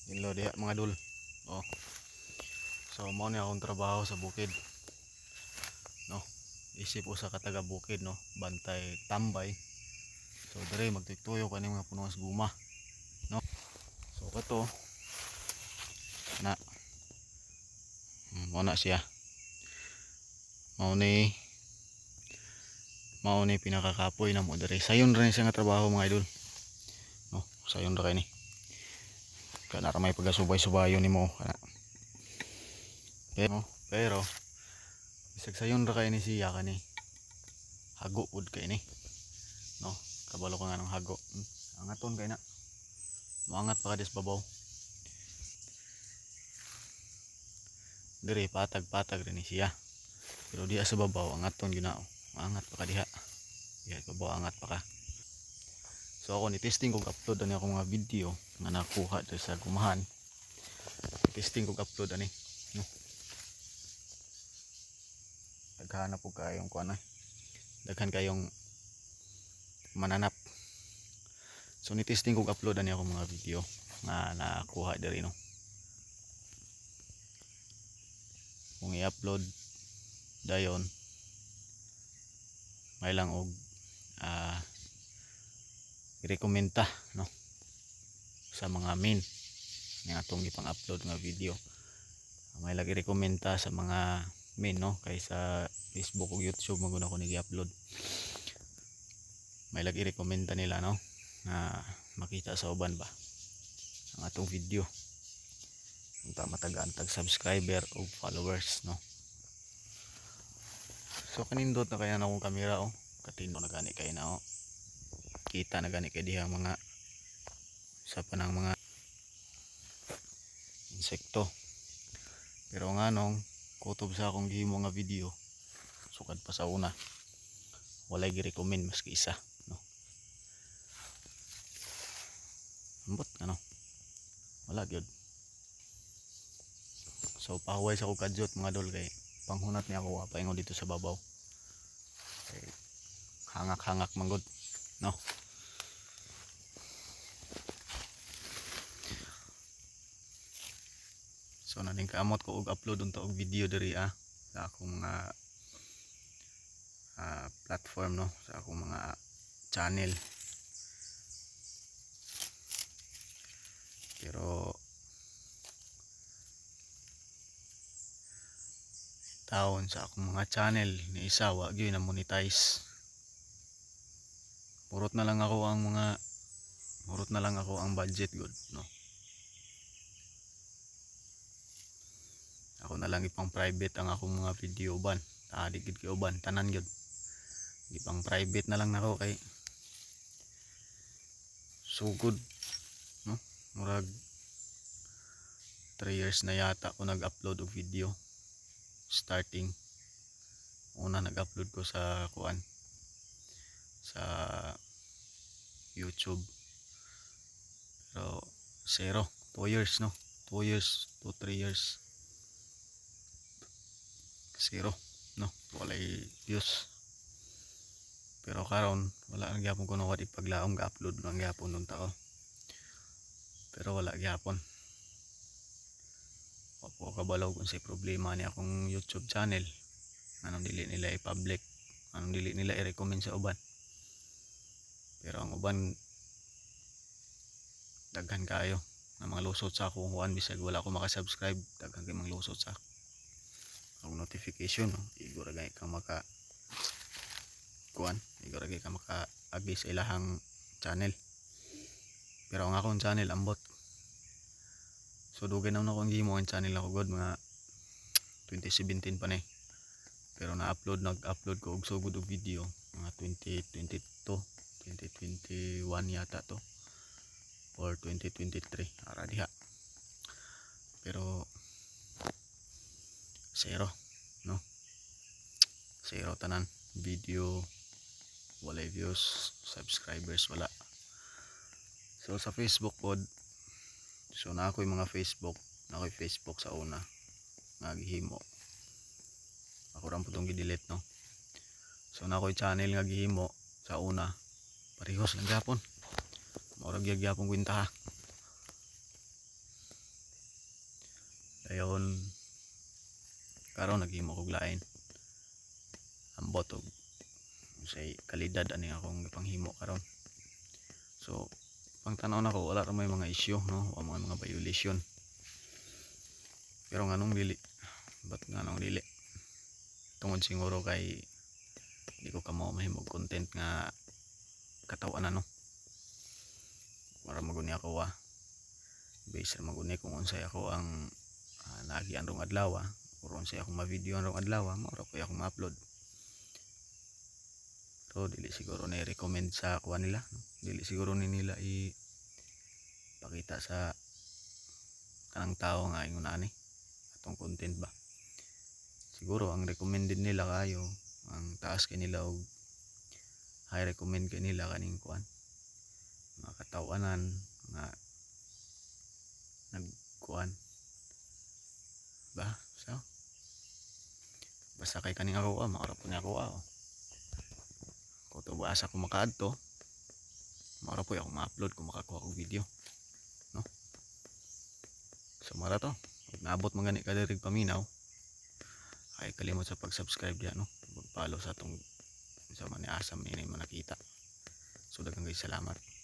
Hello diha mga dul. Oh. So mao ni akong trabaho sa bukid. No. Isip ko sa kataga bukid no, bantay tambay. So dire magtuktuyo kani mga puno sa guma, no. So kato na mo na siya. Mao ni pinakakapoy na mo dire. Sayon ra ni siya nga trabaho mga idol. No, sayon ra kay ni. Kana ra may pagasubay-subayon nimo kana. Pero bisag sayon ra kay ni siya kani. Hago pud kay ni. No, kabalo ka nga ng hago. Angaton kay na. Maangat pa kadis babaw. Dire patag-patag rin ni siya. Pero diha sa babaw angaton ginao. Maangat pa ka diha. Diha sa babaw angat pa ka. So ako ni testing kog upload ani ako mga video nga nakuha diri sa gumahan. Testing kog upload ani. No. Daghan po kayong kuan ay. Daghan kayong mananap. So ni testing kog upload ani ako mga video nga nakuha diri no. Kung i-upload dayon may lang og i-recommenda no sa mga main nga atong ipang-upload nga video. May lagi rekomenda sa mga main no kay sa Facebook ug YouTube maguna ko nigi-upload. May lagi rekomenda nila no na makita sa uban ba ang atong video. Unta matagaan tag subscriber o followers no. So kanindot na kaya na akong kamera oh. Katino na gani kay na oh. Kita na gani kay diha mga sa panang mga insekto. Pero nga nung kutob sa akong gihimo nga video sukad pa sa una. Walay gi-recommend maski isa no. Ambot ano. Wala gyud. So pahuway sa akong kadyot mga dol kay panghunat niya ako paingon dito sa babaw. Kay hangak-hangak manggod no. So naning kaamot ko og upload unta og video diri sa akong mga platform no, sa akong mga channel. Pero taon sa akong mga channel ni isa wa gyud na monetize. Murot na lang ako ang budget good no. Ako na lang ipang private ang akong mga video uban. Di gid kay uban tanan gyud. Ipang private na lang nako kay sugod no. Murag 3 years na yata ako nag-upload og video. Starting una nag-upload ko sa kuan sa YouTube. Pero 2 years no. 2 years to 3 years. 0 no. Walay views. Pero karon wala nang gyapon kuno wadi paglaom ga-upload nang gyapon nung tao. Pero wala gyapon. Opo kabalaw kung say problema ni akong YouTube channel. Anong dili nila i-public, anong dili nila i-recommend sa uban. Pero ang uban daghan kayo na mga lusot sa akong kuan bisag wala ko maka-subscribe, daghan kay mga lusot sa akong notification no. Igura gay ka maka kuan, igura gay ka maka-agi sa ilahang channel. Pero ang akong channel ambot. So dugay na akong gihimo ang channel ako god mga 2017 pa ni. Pero nag-upload ko og sugod og video mga 2022, 2021 yata to or 2023 ara diha. Pero 0 no. 0 tanan video, walay views, subscribers wala. So sa Facebook pod, so na ako'y mga Facebook sa una nga gihimo. Ako ram putong gi-delete no. So na ako'y channel nga gihimo sa una. Parehos lang gyapon. Murag gyapon kwenta ha. Dayon karon naghimo kog lain ambot og say kalidad ani akong gipanghimo karon. So pang tanaw nako wala ra may mga issue no, o mga violation. Pero nganong dili? Ba't nganong dili? Tungod siguro kay di ko kamo mahimog content nga katawan no. Para maguni ako base ra maguni kung unsay ako ang naagian rong adlaw or unsay akong ma-video rong adlaw mao ra ko akong ma-upload. So dili siguro na recommend sa kuha nila no? Dili siguro ni nila pakita sa kanang tao nga ingon ani atong content ba. Siguro ang recommended nila kayo ang taas kay nila og high recommend kay nila kaning kuan mga katawanan nga nagkuan ba so basta kay kaning ako maura po ni ako kung to asa ko makaadto maura po ako ma-upload kung makakuha og video no. So mara to ug naabot man gani ka diri paminaw ay kalimot sa pag-subscribe diha no, pag-follow sa atong sa man ni asam ini man nakita. So daghang salamat.